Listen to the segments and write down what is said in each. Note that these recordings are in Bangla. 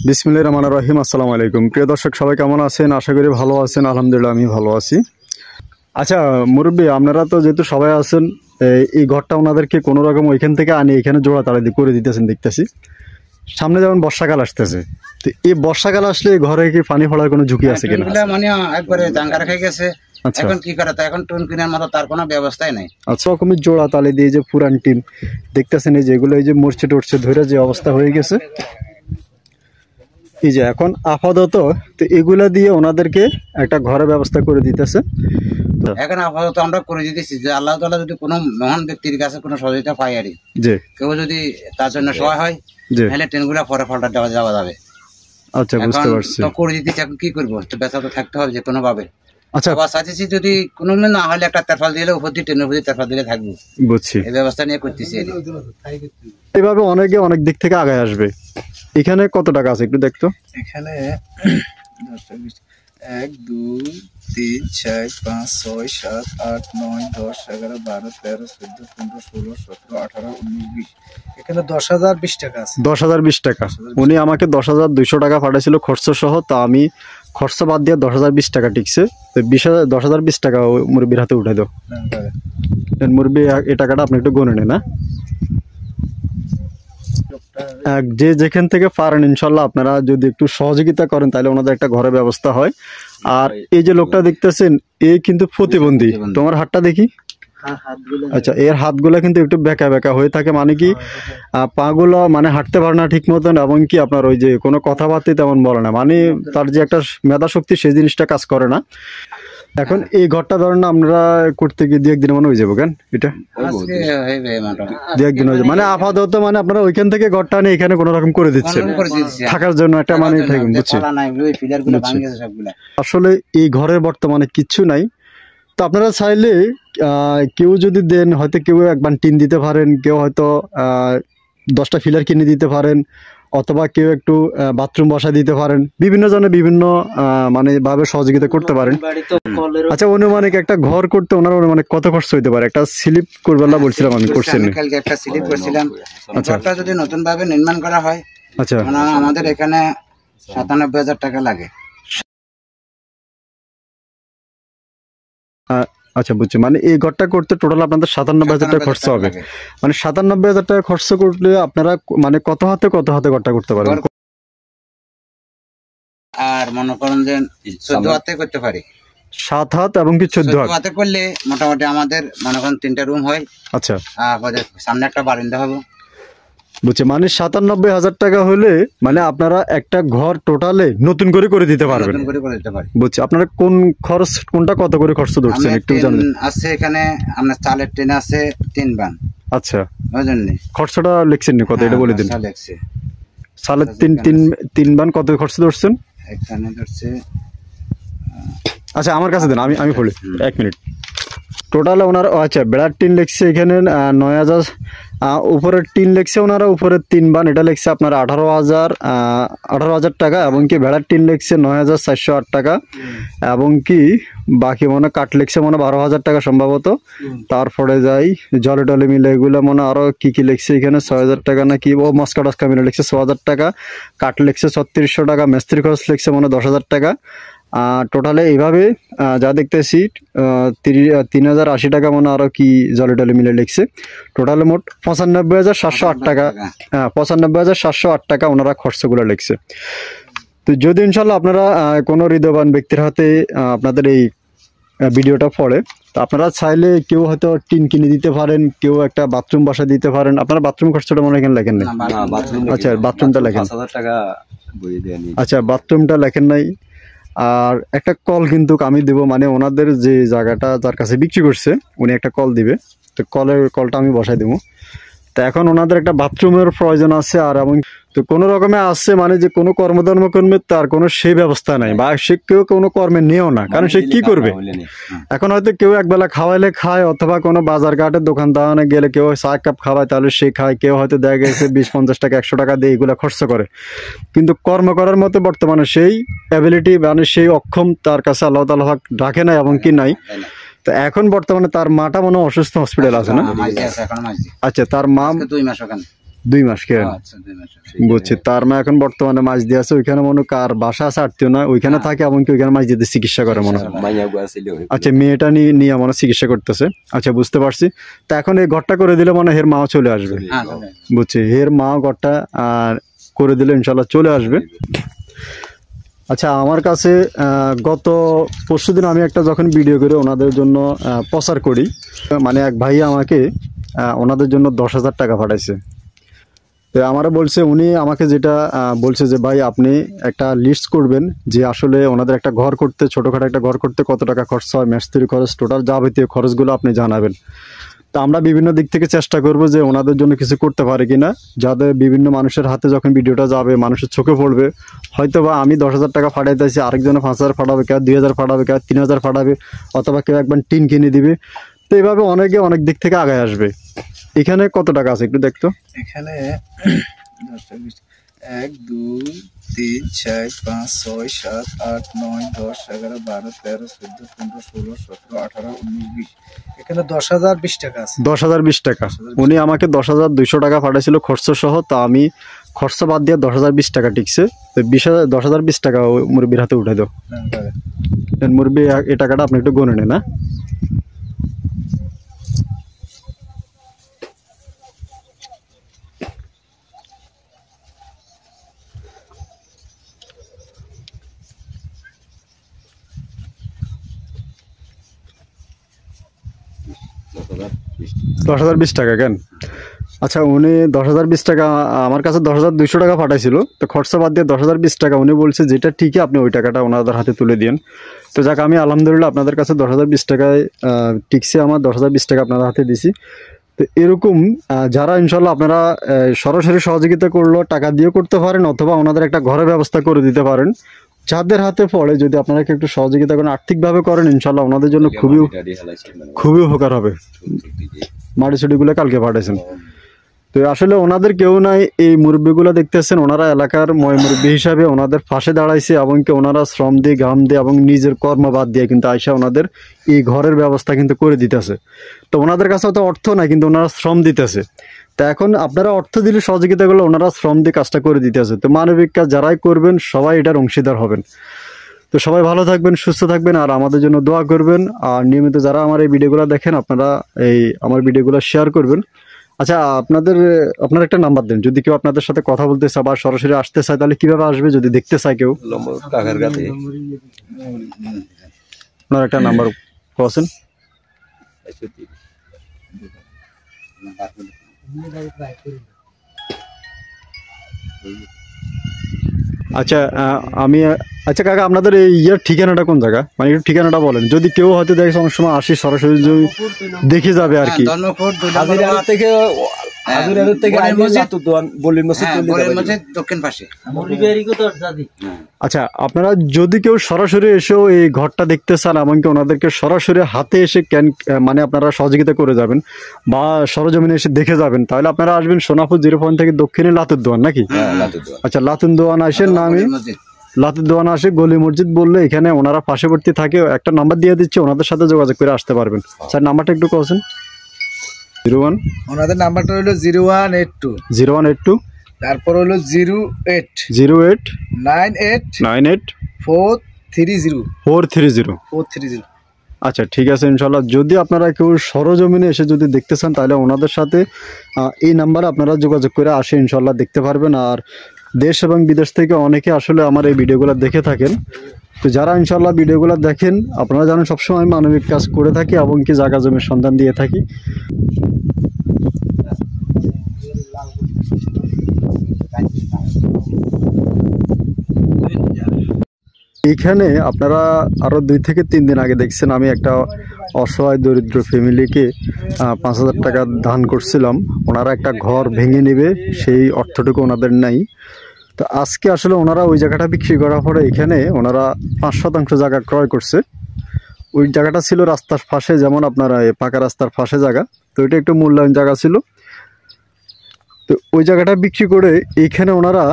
বিসমিল্লাহির রহমানির রহিম। আসসালামু আলাইকুম। প্রিয় দর্শক সবাই কেমন আছেন? আশা করি ভালো আছেন। আলহামদুলিল্লাহ আমি ভালো আছি। আচ্ছা মুরব্বী, আপনারা তো যেহেতু সবাই আছেন, এই ঘরটা ওনাদেরকে কোনো রকম ওইখান থেকে আনি এখানে জোড়া তালা দিয়ে করে দিতেছেন দেখতেছি। সামনে যেমন বর্ষাকাল আসতেছে, তো এই বর্ষাকাল আসলে ঘরে কি পানি পড়ার কোনো ঝুঁকি আছে কিনা? মানে একবারে জাঙ্গার খেয়ে গেছে। এখন কি করে, এখন টুন কিনার মতো তার কোনো ব্যবস্থাই নাই। আচ্ছা, রকমের জোড়া তালে দিয়ে যে পুরান টিন দেখতেছেন, এই যেগুলো এই যে মরচে টরচে ধরে যে অবস্থা হয়ে গেছে, এই যে এখন আপাতত তো এগুলা দিয়ে ওনাদেরকে একটা ঘরের ব্যবস্থা করে দিতেছে। এখন আপাতত আমরা করে দিতেছি যে আল্লাহ তাআলা যদি কোনো মহান ব্যক্তির কাছে কোনো সহযোগিতা পাই আর যে কেউ যদি তার জন্য সহায় হয়, তাহলে ট্রেনগুলো পরে পাল্টা দেওয়া যাবে। আচ্ছা, বুঝতে পারছি। তো করে দিতেছি, এখন কি করবো, তো বেচা তো থাকতে হবে যে কোনো ভাবে। আচ্ছা, আবার চাইছি যদি কোনো না হলে একটা তেরফাল দিলে উপর দিয়ে ট্রেনের উপর দিয়ে তেরফাল দিলে থাকবো, বুঝছি। এই ব্যবস্থা নিয়ে করতেছি। এইভাবে অনেকে অনেক দিক থেকে আগায় আসবে। এখানে কত টাকা আছে একটু দেখতো। এখানে 1 2 3 4 5 6 7 8 9 10 11 12 13 14 15 16 17 18 19 20। এখানে 10,020 টাকা আছে। 10,020 টাকা। উনি আমাকে 10,200 টাকা পাঠাইছিল খরচ সহ, তা আমি খরচ বাদ দিয়ে 10,020 টাকা টিকছে। তো 10,020 টাকা মুরব্বীর হাতে উঠে দাও। মুরব্বী এই টাকাটা আপনি একটু গনে নেন। যে যেখান থেকে পারেন ইনশাল্লাহ আপনারা যদি একটু সহযোগিতা করেন তাহলে ওনাদের একটা ঘরের ব্যবস্থা হয়। আর এই যে লোকটা দেখতেছেন, এ কিন্তু প্রতিবন্ধী। তোমার হাতটা দেখি। আচ্ছা, এর হাতগুলা কিন্তু একটু বেঁকা বেঁকা হয়ে থাকে, মানে কি পাগুলো মানে হাঁটতে পারে না ঠিক মতন, এবং কি আপনার ওই যে কোনো কথাবার্তাই তেমন বলে না, মানে তার যে একটা মেধা শক্তি সেই জিনিসটা কাজ করে না। এখন এই ঘরটা ধরেন না আমরা করতে গিয়ে 2-1 দিনে মনে হয়ে যাবো কেন, এটা 2-1 দিন হয়ে যাবে। মানে আপাতত মানে আপনারা ওইখান থেকে ঘরটা নিয়ে এখানে কোনো রকম করে দিচ্ছেন থাকার জন্য একটা মানে থাকবেন, বুঝছি। আসলে এই ঘরের বর্তমানে কিচ্ছু নাই। তো আপনারা চাইলে কেউ যদি দেন, হয়তো কেউ একবার টিন দিতে পারেন, কেউ হয়তো 10টা ফিলার কিনে দিতে পারেন, অথবা কেউ একটু বাথরুম বসা দিতে পারেন। বিভিন্ন জনে বিভিন্ন মানে ভাবে সহযোগিতা করতে পারেন। আচ্ছা, অনুমানিক একটা ঘর করতে ওনার অনুমানিক কত খরচ হইতে পারে? একটা স্লিপ করবেলা বলছিলাম আমি, করছেন কালকে একটা স্লিপ করছিলাম। ঘরটা যদি নতুন ভাবে নির্মাণ করা হয়, আচ্ছা, আমাদের এখানে 97,000 টাকা লাগে। আচ্ছা, বুঝছি। মানে এই ঘরটা করতে টোটাল আপনাদের 97,000 টাকা খরচ হবে। মানে 97,000 টাকা খরচ করলে আপনারা মানে কত হাতে ঘরটা করতে পারবেন? আর মনে করেন যে 14 হাতে করতে পারি। 7 হাত এবং কি 14 হাতে করলে মোটামুটি আমাদের মনে করেন 3টা রুম হয়। আচ্ছা, সামনে একটা বারান্দা হবে, বুঝছি। মানে 97,000 টাকা হলে মানে আপনারা একটা ঘর টোটালে নতুন করে দিতে পারবেন। বুঝছি। আপনারা কোন খরচ কোনটা কত করে খরচ ধরছেন একটু জানেন? আছে এখানে আপনার চালের ট্রেন আছে 3 বান। আচ্ছা, ওইজন্য খরচটা লিখছেন নি কত, এটা বলে দিন। চালের 3 বান কত খরচ ধরছেন এখানে? ধরছে, আচ্ছা আমার কাছে দেন, আমি বলি 1 মিনিট। টোটাল ওনার আচ্ছা বেড়ার টিন লিখছে এখানে 9,000, উপরের টিন লিখছে ওনারা উপরের 3 বান, এটা লিখছে আপনার 18,000 টাকা, এবং কি ভেড়ার টিন লিখছে 9,408 টাকা, এবং কি বাকি মনে কাঠ লিখছে মনে 12,000 টাকা সম্ভবত। তারপরে যাই জলে টলে মিলে এগুলো মনে আরো কি কি লিখছে এখানে 6,000 টাকা না কি, ও মস্কা টস্কা মিলে লিখছে 6,000 টাকা, কাঠ লিখছে 3600 টাকা, মিস্ত্রি খরচ লিখছে মনে 10,000 টাকা। টোটালে এইভাবে যা দেখতেছি 3,080 টাকা মনে আরো কি জলে টলে মিলে লিখছে। টোটালে মোট 95,708 টাকা, 95,708 টাকা ওনারা খরচগুলো লিখছে। তো যদি ইনশাল্লাহ আপনারা কোনো হৃদয়বান ব্যক্তির হাতে আপনাদের এই ভিডিওটা পড়ে, তো আপনারা চাইলে কেউ হয়তো টিন কিনে দিতে পারেন, কেউ একটা বাথরুম বাসা দিতে পারেন। আপনারা বাথরুম খরচটা মনে এখানে লেখেন নাই? আচ্ছা, বাথরুমটা লেখেন। আচ্ছা, বাথরুমটা লেখেন নাই। আর একটা কল কিন্তু আমি দেবো, মানে ওনাদের যে জায়গাটা যার কাছে বিক্রি করছে উনি একটা কল দিবে, তো কলটা আমি বসাই দেবো। তো এখন ওনাদের একটা বাথরুমের প্রয়োজন আছে, আর এমন তো কোনো রকমে আসছে মানে যে কোনো কর্মধর্ম কর্মে তার কোনো সেই ব্যবস্থা নাই, বা সে কেউ কোনো কর্মে নেও না, কারণ সে কি করবে। এখন হয়তো কেউ একবেলা খাওয়াইলে খায়, অথবা কোনো বাজার ঘাটের দোকান দাওয়ানে গেলে কেউ 1 কাপ খাওয়ায় তাহলে সে খায়, কেউ হয়তো দেখা গেছে 20-50 টাকা 100 টাকা দিয়ে এগুলো খরচ করে, কিন্তু কর্ম করার মতো বর্তমানে সেই অ্যাবিলিটি মানে সেই অক্ষম তার কাছে আল্লাহ তাআলা রাখে না, এবং কি নাই। তো এখন বর্তমানে তার মাটা মনে অসুস্থ, হসপিটাল আছে না? আচ্ছা, তার মা 2 মাস ওখানে 2 মাস কেন? আচ্ছা 2 মাস। বুঝছি। তার মা এখন বর্তমানে মাছ দিয়ে আছে, ওইখানে মনে হয় কার বাসা আছে আত্মীয় না, ওইখানে থাকে এমনকি ওইখানে মাছ দিতে চিকিৎসা করে মনে হয়। আচ্ছা, মেয়েটা নিয়ে মনে হয় চিকিৎসা করতেছে। আচ্ছা, বুঝতে পারছি। তা এখন এই ঘরটা করে দিলে মনে হয় এর মাও চলে আসবে। হ্যাঁ চলে। বুঝছি, এর মা ঘরটা আর করে দিলে ইনশাল্লাহ চলে আসবে। আচ্ছা, আমার কাছে গত পরশুদিন আমি একটা যখন ভিডিও করে ওনাদের জন্য প্রচার করি, মানে এক ভাই আমাকে ওনাদের জন্য 10,000 টাকা পাঠাইছে। তো আমারও বলছে, উনি আমাকে যেটা বলছে যে ভাই আপনি একটা লিস্ট করবেন যে আসলে ওনাদের একটা ঘর করতে, ছোটোখাটো একটা ঘর করতে কত টাকা খরচ হয়, মিস্ত্রি খরচ, টোটাল যাবতীয় খরচগুলো আপনি জানাবেন। তো আমরা বিভিন্ন দিক থেকে চেষ্টা করব যে ওনাদের জন্য কিছু করতে পারি কিনা, যাদের বিভিন্ন মানুষের হাতে যখন ভিডিওটা যাবে মানুষের চোখে পড়বে, হয়তো বা আমি 10,000 টাকা পাঠাইতেছি, আরেকজনে 5,000 পাঠাবে, কেউ 2,000 পাঠাবে, কেউ 3,000 পাঠাবে, অথবা কেউ একবার টিন কিনে দিবে। তো এইভাবে অনেকে অনেক দিক থেকে আগায় আসবে। এখানে কত টাকা আছে একটু দেখতো। এখানে 1 2 3 4 5 6 7 8 9 10 11 12 13 14 15 16 17 18 19 20। এখানে 10,020 টাকা আছে। 10,020 টাকা। উনি আমাকে 10,200 টাকা পাঠাইছিল খরচ সহ। তা আমি খরচ বাদ দিয়ে 10,020 টাকা টিকছে। তো 10,020 টাকা মুরব্বীর হাতে উঠে দাও। মুরব্বী এই টাকাটা আপনি একটু গনে নেন। না দশ হাজার 20 টাকা কেন? আচ্ছা, উনি 10,020 টাকা আমার কাছে 10,200 টাকা পাঠাইছিল। তো খরচা বাদ দিয়ে 10,020 টাকা উনি বলছে যেটা ঠিকই আপনি ওই টাকাটা ওনাদের হাতে তুলে দিন। তো যাক, আমি আলহামদুলিল্লাহ আপনাদের কাছে 10,020 টাকায় টিকছে, আমার 10,020 টাকা আপনাদের হাতে দিছি। তো এরকম যারা ইনশাল্লাহ আপনারা সরাসরি সহযোগিতা করলো টাকা দিয়ে করতে পারেন, অথবা ওনাদের একটা ঘরের ব্যবস্থা করে দিতে পারেন, যাদের হাতে পড়ে যদি আপনারা একটু সহযোগিতা করেন, আর্থিকভাবে করেন, ইনশাল্লাহ ওনাদের জন্য খুবই উপকার হবে। মাটি ছুটিগুলো কালকে পাঠাইছেন। তো আসলে ওনাদের কেউ নাই, এই মুরব্বীগুলো দেখতেছেন ওনারা এলাকার মুরব্বী হিসাবে ওনাদের পাশে দাঁড়াইছে, এবং কি ওনারা শ্রম দিয়ে, ঘাম দিয়ে এবং নিজের কর্ম বাদ দিয়ে কিন্তু আইসা ওনাদের এই ঘরের ব্যবস্থা কিন্তু করে দিতেছে। তো ওনাদের কাছে তো অর্থ নাই, কিন্তু ওনারা শ্রম দিতেছে। তা এখন আপনারা অর্থ দিলে সহযোগিতা করলে ওনারা শ্রম দিয়ে কাজটা করে দিতেছে। তো মানবিক কাজ যারাই করবেন সবাই এটার অংশীদার হবেন। তো সবাই ভালো থাকবেন, সুস্থ থাকবেন, আর আমাদের জন্য দোয়া করবেন। আর নিয়মিত যারা আমার এই ভিডিওগুলো দেখেন আপনারা এই আমার ভিডিওগুলো শেয়ার করবেন। আচ্ছা, আপনার একটা নাম্বার দেন, যদি কেউ আপনাদের সাথে কথা বলতে চায় বা সরাসরি আসতে চায় তাহলে কিভাবে আসবে, যদি দেখতে চায় কেউ? আপনার একটা নাম্বার বলছেন। আচ্ছা, আচ্ছা কাকা, আপনাদের এই ঠিকানাটা কোন জায়গা, মানে একটু ঠিকানাটা বলেন, যদি কেউ হয়তো দেখে অনেক সময় আসি সরাসরি যদি দেখে যাবে আর কি। আচ্ছা, আপনারা যদি কেউ সরাসরি এসেও এই ঘরটা দেখতে চান, এমনকি ওনাদেরকে সরাসরি হাতে এসে মানে আপনারা সহযোগিতা করে যাবেন বা সরজমিনে এসে দেখে যাবেন, তাহলে আপনারা আসবেন সোনাপুর 0 পয়েন্ট থেকে দক্ষিণে লাতুর দোয়ান নাকি? আচ্ছা, লাতুর দোয়ান আসেন না, আমি লাতুর দোয়ান আসে গলি মসজিদ বললে এখানে ওনারা পার্শ্ববর্তী থাকে, একটা নাম্বার দিয়ে দিচ্ছে, ওনাদের সাথে যোগাযোগ করে আসতে পারবেন। স্যার, নাম্বারটা একটু বলছেন। 01, ওনাদের নাম্বারটা হলো 0182, তারপর হলো 08 98 98 430 430। আচ্ছা, ঠিক আছে ইনশাল্লাহ। যদি আপনারা কেউ সরজমিনে এসে যদি দেখতে চান তাহলে ওনাদের সাথে এই নাম্বারে আপনারা যোগাযোগ করে আসে ইনশাল্লাহ দেখতে পারবেন। আর দেশ এবং বিদেশ থেকে অনেকে আসলে আমার এই ভিডিওগুলো দেখে থাকেন। তো যারা ইনশাল্লাহ ভিডিওগুলো দেখেন, আপনারা জানেন সবসময় মানবিক কাজ করে থাকি এবং কি জায়গা জমির সন্ধান দিয়ে থাকি। এইখানে আপনারা আরো 2 থেকে 3 দিন আগে দেখছেন আমি একটা অসহায় দরিদ্র ফ্যামিলিকে 5,000 টাকা দান করছিলাম। ওনারা একটা ঘর ভেঙে নেবে, সেই অর্থটুকু ওনাদের নাই। তো আজকে আসলে ওনারা ওই জায়গাটা বিক্রি করার পরে এখানে ওনারা 5% জায়গা ক্রয় করছে। ওই জায়গাটা ছিল রাস্তার পাশে, যেমন আপনারা পাকা রাস্তার পাশে জায়গা, তো এটা একটু মূল্যায়ন জায়গা ছিল। তো ওই জায়গাটা বিক্রি করে এইখানে ওনারা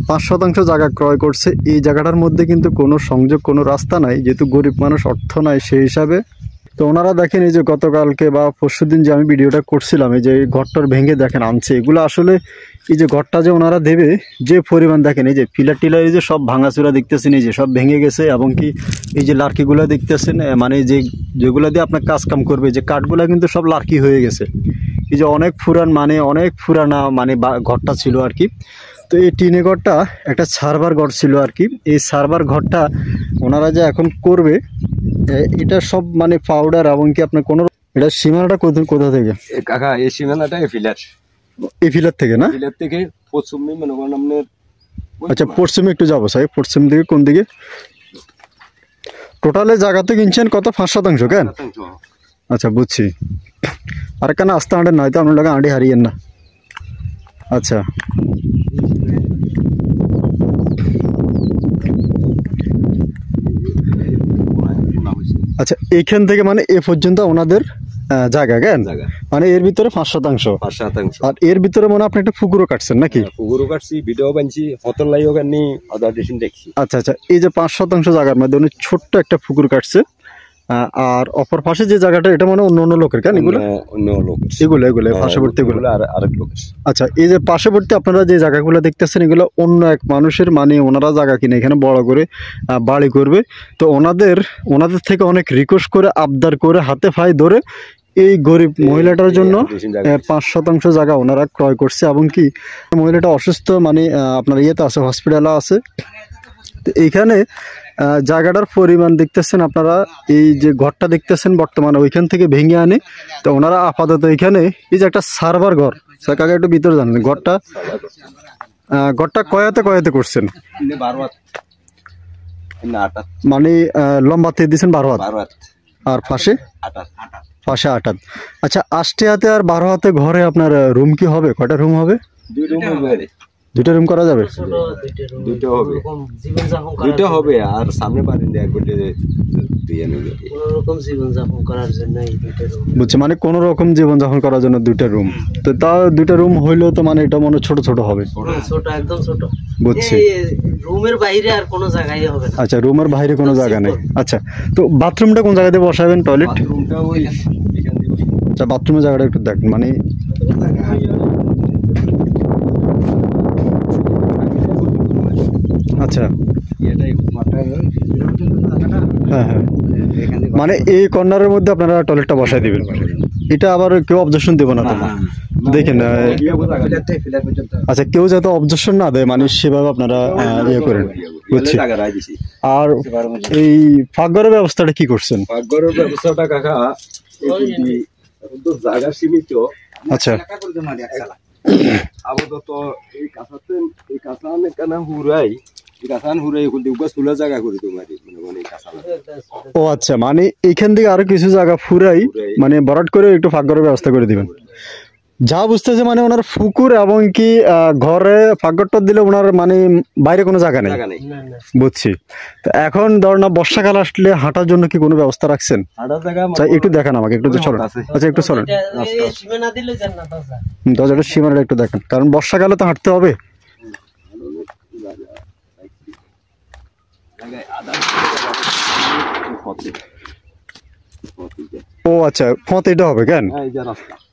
5% জায়গা ক্রয় করছে। এই জায়গাটার মধ্যে কিন্তু কোনো সংযোগ, কোনো রাস্তা নাই, যেহেতু গরিব মানুষ, অর্থ নাই, সেই হিসাবে তো ওনারা দেখেন এই যে গতকালকে বা পরশুদিন যে আমি ভিডিওটা করছিলাম, এই যে ঘরটার ভেঙে দেখেন আনছে, এগুলো আসলে এই যে ঘরটা যে ওনারা দেবে যে পরিমাণ দেখেন, এই যে পিলার টিলার এই যে সব ভাঙাচোরা দেখতেছেন, এই যে সব ভেঙে গেছে, এবং কি এই যে লার্কিগুলো দেখতেছেন, মানে যেগুলো দিয়ে আপনার কাজ কাম করবে, যে কাঠগুলো কিন্তু সব লার্কি হয়ে গেছে। এই যে অনেক পুরানা মানে ঘরটা ছিল আর কি। তো এই টিনে ঘরটা একটা সার্ভার ঘর ছিল আর কি। এই সার্ভার ঘরটা ওনারা যে এখন করবে, এটা সব মানে পাউডার, এবং কি আপনার কোনো এটা সীমানাটা কোথা থেকে কাকা? এই সীমানাটা এই ফিলার থেকে না? ফিলার থেকে পশ্চিমে মনে করেন আপনার। আচ্ছা, পশ্চিমে একটু যাবো সাহেব, পশ্চিম দিকে কোন দিকে? টোটালে জায়গাতে কিনছেন কত, 5% কেন? আচ্ছা বুঝছি। আর কেন আস্তে হাঁটেন, নয়তো আপনার লোক হাঁটি হারিয়েন না। আচ্ছা আচ্ছা, এইখান থেকে মানে এ পর্যন্ত ওনাদের জায়গা কেন? মানে এর ভিতরে 5%। আর এর ভিতরে মনে আপনি একটা পুকুরও কাটছেন নাকি? পুকুরও কাটছি, ভিডিও বানছি, হতল লাইও কাটনি, আদার ডিসিন দেখছি। আচ্ছা আচ্ছা, এই যে 5% জায়গার মধ্যে উনি ছোট্ট একটা পুকুর কাটছে। আর অপর পাশে যে জায়গাটা, এটা মানে অন্য লোকের কেন? এগুলো অন্য লোক, এগুলো পার্শ্ববর্তী এগুলো আরেক লোক। আচ্ছা, এই যে পার্শ্ববর্তী আপনারা যে জায়গাগুলো দেখতেছেন, এগুলো অন্য এক মানুষের, মানে ওনারা জায়গা কিনে এখানে বড় করে বাড়ি করবে। তো ওনাদের থেকে অনেক রিকোয়েস্ট করে, আবদার করে, হাতে ফাই ধরে এই গরিব মহিলাটার জন্য 5% জায়গা ওনারা ক্রয় করছে। এবং কি মহিলাটা অসুস্থ, মানে আপনার ইয়েতে আছে, হসপিটালে আছে। তো এইখানে জায়গাটার পরিমাণ দেখতেছেন আপনারা, এই যে ঘরটা দেখতেছেন বর্তমানে ওইখান থেকে ভেঙে আনে। তো ওনারা আপাতত এখানে এই যে একটা সার্ভার ঘর, কাকা একটু ভিতরে জানেন, ঘরটা কয়াতে করছেন? মানে লম্বাতে দিয়েছেন 12 হাত, আর পাশে 8 হাত। আচ্ছা, 8 হাতে আর 12 হাতে ঘরে আপনার রুম কি হবে? কয়টা রুম হবে? 2টা রুম করা যাবে? দুটো হবে, আর সামনে বারান্দা করলে বুঝছি, মানে কোন রকম জীবনযাপন করার জন্য 2টা রুম। তো তাও 2টা রুম হইলেও তো মানে এটা মনে ছোট হবে। একদম ছোট, বুঝছি। রুমের বাইরে আর কোনো জায়গায় হবে না। আচ্ছা, রুমের বাইরে কোনো জায়গা নেই। আচ্ছা, তো বাথরুমটা কোন জায়গাতে বসাবেন? টয়লেট? আচ্ছা, বাথরুমের জায়গাটা একটু দেখেন, মানে আচ্ছা হ্যাঁ হ্যাঁ, মানে এই কর্নারের মধ্যে আপনারা টয়লেটটা বসাই দিবেন। এটা আবার কেউ অবজেকশন দেবো না তো? দেখেন, আচ্ছা, কেউ যাতে অবজেকশন না দেয়, মানে সেভাবে আপনারা ইয়ে করেন। বুঝছি। আর এই ফাঁকঘরের ব্যবস্থাটা কি করছেন? ফাঁকঘরের ব্যবস্থাটা কাকা জায়গা সীমিত। আচ্ছা, আপাতত এই কাঁচান কেন হুরাই, জায়গা করে তোমার ও আচ্ছা, মানে এইখান থেকে আরো কিছু জায়গা ফুরাই মানে ভরাট করে একটু ফাঁকঘরের ব্যবস্থা করে দিবেন। যা বুঝতেছে মানে ওনার পুকুর এবং কি ঘরে ফাঁকঘরটা দিলে ওনার মানে বাইরে কোনো জায়গা নেই। বুঝছি। তো এখন ধর না বর্ষাকাল আসলে হাঁটার জন্য কি কোনো ব্যবস্থা রাখছেন? একটু দেখান আমাকে, একটু চলেন। আচ্ছা, একটু চলেন, দরজাটা সীমানাটা একটু দেখেন, কারণ বর্ষাকালে তো হাঁটতে হবে। ও আচ্ছা, পথ এটা হবে কেন?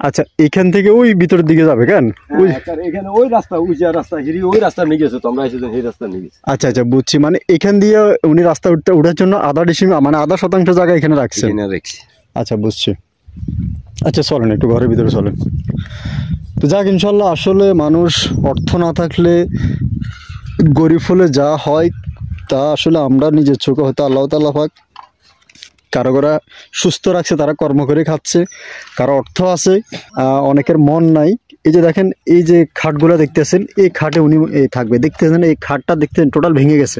আচ্ছা, এখান থেকে ওই ভিতরের দিকে যাবে কেন? আচ্ছা আচ্ছা, বুঝছি। মানে এখান দিয়ে উনি রাস্তা উঠার জন্য আধা শতাংশ জায়গা এখানে রাখছেন। আচ্ছা, বুঝছি। আচ্ছা, চলেন একটু ঘরের ভিতরে চলেন। তো যাক, ইনশাল্লাহ আসলে মানুষ অর্থ না থাকলে গরিব হলে যা হয় তা আসলে আমরা নিজের চোখে হয়তো আল্লাহ তাআলা পাক কারো কারা সুস্থ রাখছে, তারা কর্ম করে খাচ্ছে, কারো অর্থ আছে, অনেকের মন নাই। এই যে দেখেন, এই যে খাটগুলো দেখতেছেন, এই খাটে উনি থাকবে। দেখতেছেন এই খাটটা, দেখতেছেন টোটাল ভেঙে গেছে।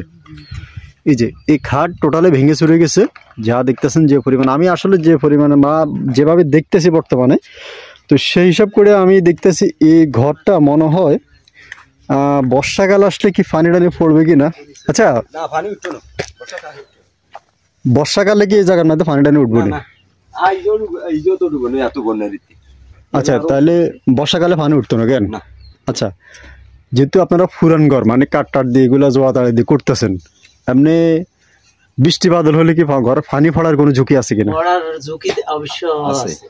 এই যে এই খাট টোটালে ভেঙে চুরে গেছে, যা দেখতেছেন যে পরিমাণ। আমি আসলে যে পরিমাণে বা যেভাবে দেখতেছি বর্তমানে, তো সেই হিসাব করে আমি দেখতেছি এই ঘরটা মনে হয় বর্ষাকাল আসলে কি পানি টানি পড়বে কি না। আচ্ছা, বর্ষাকালে কি এই জায়গার মধ্যে পানি টানি উঠবে না? আচ্ছা, তাহলে বর্ষাকালে পানি উঠতো না কেন? আচ্ছা, যেহেতু আপনারা পুরান ঘর মানে কাঠ দিয়ে এগুলো জোয়া তাড়ি দিয়ে করতেছেন, এমনি বৃষ্টি বাদল হলে কি ঘরে পানি পড়ার কোনো ঝুঁকি আছে কিনা? পড়ার ঝুঁকি অবশ্য আছে। আছে।